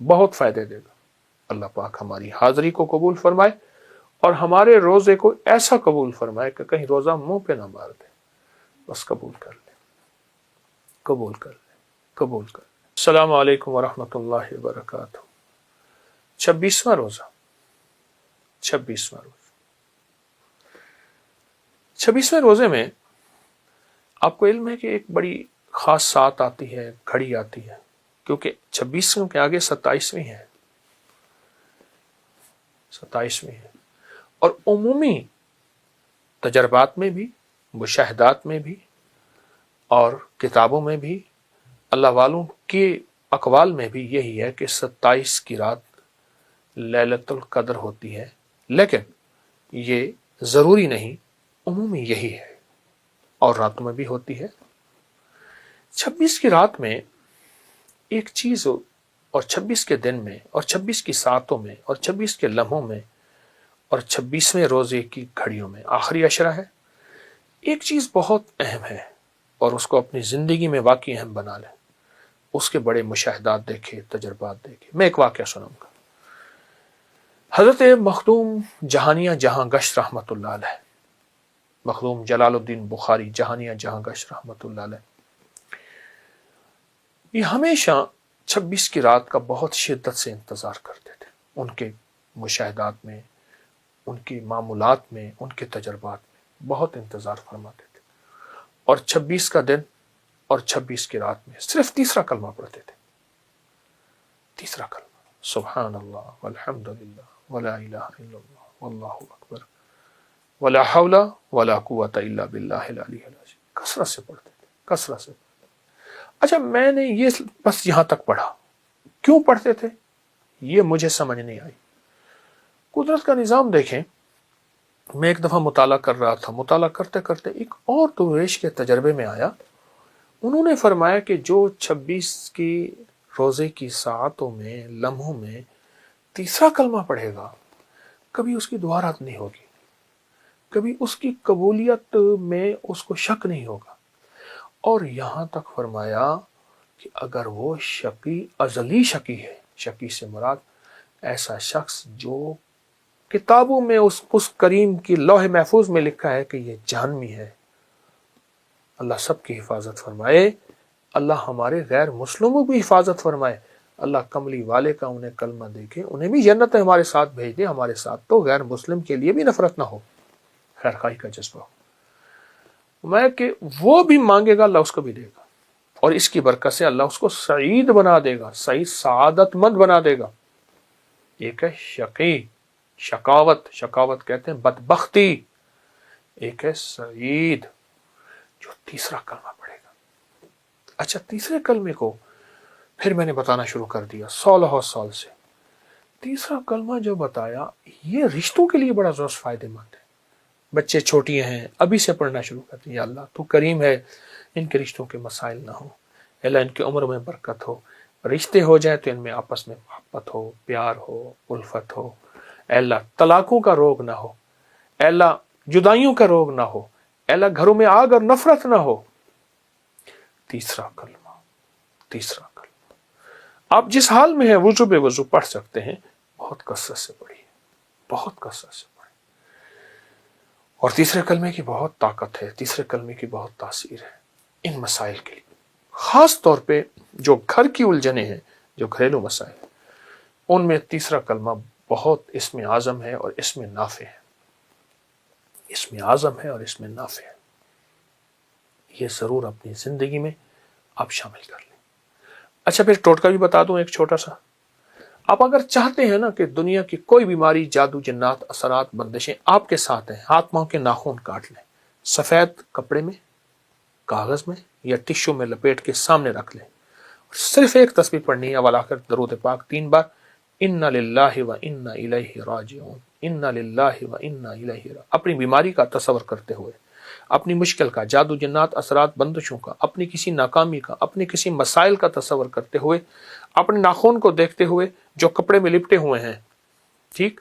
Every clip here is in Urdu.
بہت فائدے دے گا۔ اللہ پاک ہماری حاضری کو قبول فرمائے اور ہمارے روزے کو ایسا قبول فرمائے کہ کہیں روزہ منہ پہ نہ مار دے، بس قبول کر لے، قبول کر لے، قبول کر لے۔ السلام علیکم ورحمۃ اللہ وبرکاتہ۔ 26واں روزہ، 26واں روزہ۔ 26ویں روزے میں آپ کو علم ہے کہ ایک بڑی خاص سات آتی ہے، گھڑی آتی ہے، کیونکہ 26 کے آگے 27ویں ہے، 27ویں ہے۔ اور عمومی تجربات میں بھی، مشاہدات میں بھی اور کتابوں میں بھی، اللہ والوں کے اقوال میں بھی یہی ہے کہ 27 کی رات لیلۃ القدر ہوتی ہے، لیکن یہ ضروری نہیں، عمومی یہی ہے، اور راتوں میں بھی ہوتی ہے۔ 26 کی رات میں ایک چیز، اور 26 کے دن میں، اور 26 کی ساعتوں میں، اور 26 کے لمحوں میں، اور 26ویں روزے کی گھڑیوں میں، آخری عشرہ ہے، ایک چیز بہت اہم ہے، اور اس کو اپنی زندگی میں واقعی اہم بنا لیں۔ اس کے بڑے مشاہدات دیکھے، تجربات دیکھے۔ میں ایک واقعہ سناؤں گا۔ حضرت مخدوم جہانیہ جہاں گشت رحمۃ اللہ علیہ، مخدوم جلال الدین بخاری جہانیہ جہاں گشت رحمۃ اللہ علیہ، یہ ہمیشہ 26 کی رات کا بہت شدت سے انتظار کرتے تھے۔ ان کے مشاہدات میں، ان کی معمولات میں، ان کے تجربات میں بہت انتظار فرماتے تھے، اور 26 کا دن اور 26 کی رات میں صرف تیسرا کلمہ پڑھتے تھے، تیسرا کلمہ، سبحان اللہ والحمد للہ ولا الہ الا اللہ واللہ اکبر ولا حول ولا قوۃ الا باللہ العلی العظیم، کثرت سے پڑھتے تھے، کثرت سے۔ اچھا، میں نے یہ بس یہاں تک پڑھا، کیوں پڑھتے تھے یہ مجھے سمجھ نہیں آئی۔ قدرت کا نظام دیکھیں، میں ایک دفعہ مطالعہ کر رہا تھا، مطالعہ کرتے کرتے ایک اور درویش کے تجربے میں آیا۔ انہوں نے فرمایا کہ جو 26 کی روزے کی ساعتوں میں، لمحوں میں تیسرا کلمہ پڑھے گا، کبھی اس کی دعا رد نہیں ہوگی، کبھی اس کی قبولیت میں اس کو شک نہیں ہوگا۔ اور یہاں تک فرمایا کہ اگر وہ شقی، ازلی شقی ہے، شقی سے مراد ایسا شخص جو کتابوں میں اس کریم کی لوح محفوظ میں لکھا ہے کہ یہ جہنمی ہے، اللہ سب کی حفاظت فرمائے، اللہ ہمارے غیر مسلموں کی حفاظت فرمائے، اللہ کملی والے کا انہیں کلمہ دے کے انہیں بھی جنت ہمارے ساتھ بھیج دے، ہمارے ساتھ تو غیر مسلم کے لیے بھی نفرت نہ ہو، خیر خواہی کا جذبہ ہو، میں کہ وہ بھی مانگے گا، اللہ اس کو بھی دے گا، اور اس کی برکت سے اللہ اس کو سعید بنا دے گا، سعید، سعادت مند بنا دے گا۔ ایک ہے شقی، شقاوت، شقاوت کہتے ہیں بدبختی، ایک ہے سعید جو تیسرا کلمہ پڑھے گا۔ اچھا، تیسرے کلمے کو پھر میں نے بتانا شروع کر دیا، 16 سال سے تیسرا کلمہ جو بتایا، یہ رشتوں کے لیے بڑا زور فائدہ مند ہے۔ بچے چھوٹی ہیں، ابھی سے پڑھنا شروع کرتے ہیں، یا اللہ تو کریم ہے، ان کے رشتوں کے مسائل نہ ہو، اللہ ان کی عمر میں برکت ہو، رشتے ہو جائیں تو ان میں آپس میں محبت ہو، پیار ہو، الفت ہو، اے اللہ طلاقوں کا روگ نہ ہو، اے اللہ جدائیوں کا روگ نہ ہو، اے اللہ گھروں میں آگ اور نفرت نہ ہو۔ تیسرا کلمہ، تیسرا کلمہ آپ جس حال میں ہیں وضو بے وضو پڑھ سکتے ہیں، بہت کثرت سے پڑھیے، بہت کثرت سے پڑھیے۔ اور تیسرے کلمے کی بہت طاقت ہے، تیسرے کلمے کی بہت تاثیر ہے ان مسائل کے لیے، خاص طور پہ جو گھر کی الجھنیں ہیں، جو گھریلو مسائل ہیں، ان میں تیسرا کلمہ بہت اسم اعظم ہے اور اسم نافع ہے، اسم اعظم ہے اور اسم نافع ہے۔ یہ ضرور اپنی زندگی میں آپ شامل کر لیں۔ اچھا، پھر ٹوٹکا بھی بتا دوں ایک چھوٹا سا۔ آپ اگر چاہتے ہیں نا کہ دنیا کی کوئی بیماری، جادو، جنات، اثرات، بندشیں آپ کے ساتھ ہیں، ہاتھ پاؤں کے ناخن کاٹ لیں، سفید کپڑے میں، کاغذ میں یا ٹشو میں لپیٹ کے سامنے رکھ لیں، صرف ایک تسبیح پڑھنی ہے، ولاخر درود پاک 3 بار، انا للہ و انا الیہ راجعون، انا للہ و انا الیہ راجعون، اپنی بیماری کا تصور کرتے ہوئے، اپنی مشکل کا، جادو جنات، اثرات، بندشوں کا، اپنی کسی ناکامی کا، اپنے کسی مسائل کا تصور کرتے ہوئے، اپنے ناخن کو دیکھتے ہوئے جو کپڑے میں لپٹے ہوئے ہیں، ٹھیک،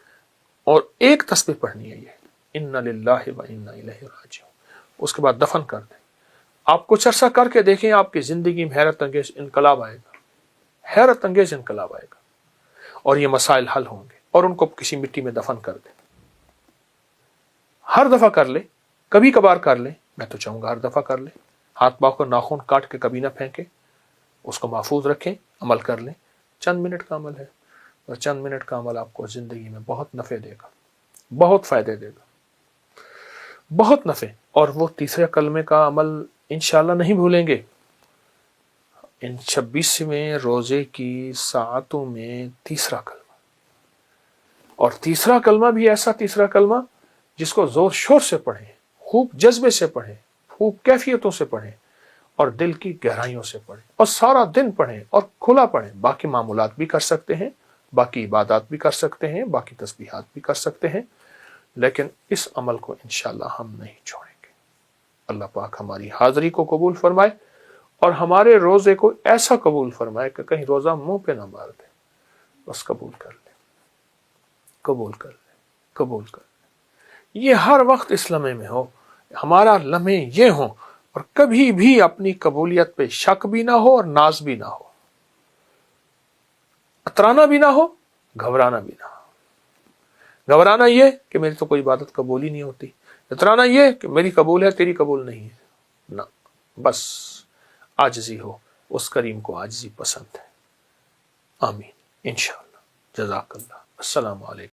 اور ایک تسبیح پڑھنی ہے، یہ انا للہ و انا الیہ راجعون، اس کے بعد دفن کر دیں۔ آپ کچھ عرصہ کر کے دیکھیں، آپ کی زندگی میں حیرت انگیز انقلاب آئے گا، حیرت انگیز انقلاب آئے گا۔ اور یہ مسائل حل ہوں گے، اور ان کو کسی مٹی میں دفن کر دیں۔ ہر دفعہ کر لے، کبھی کبھار کر لیں، میں تو چاہوں گا ہر دفعہ کر لیں، ہاتھ پاؤں کو ناخن کاٹ کے کبھی نہ پھینکیں، اس کو محفوظ رکھیں، عمل کر لیں۔ چند منٹ کا عمل ہے، اور چند منٹ کا عمل آپ کو زندگی میں بہت نفع دے گا، بہت فائدے دے گا، بہت نفع۔ اور وہ تیسرے کلمے کا عمل انشاءاللہ نہیں بھولیں گے۔ ان 26ویں روزے کی ساعتوں میں تیسرا کلمہ، اور تیسرا کلمہ بھی ایسا تیسرا کلمہ جس کو زور شور سے پڑھیں، خوب جذبے سے پڑھیں، خوب کیفیتوں سے پڑھیں، اور دل کی گہرائیوں سے پڑھیں، اور سارا دن پڑھیں اور کھلا پڑھیں۔ باقی معمولات بھی کر سکتے ہیں، باقی عبادات بھی کر سکتے ہیں، باقی تسبیحات بھی کر سکتے ہیں، لیکن اس عمل کو انشاءاللہ ہم نہیں چھوڑیں گے۔ اللہ پاک ہماری حاضری کو قبول فرمائے، اور ہمارے روزے کو ایسا قبول فرمائے کہ کہیں روزہ منہ پہ نہ مار دے، بس قبول کر لے، قبول کر لے، قبول کر لے۔ یہ ہر وقت اس لمحے میں ہو، ہمارا لمحے یہ ہو، اور کبھی بھی اپنی قبولیت پہ شک بھی نہ ہو اور ناز بھی نہ ہو، اترانا بھی نہ ہو، گھبرانا بھی نہ ہو۔ گھبرانا یہ کہ میری تو کوئی عبادت قبول ہی نہیں ہوتی، اترانا یہ کہ میری قبول ہے تیری قبول نہیں ہے، نہ، بس عاجزی ہو، اس کریم کو عاجزی پسند ہے۔ آمین انشاءاللہ۔ جزاک اللہ۔ السلام علیکم۔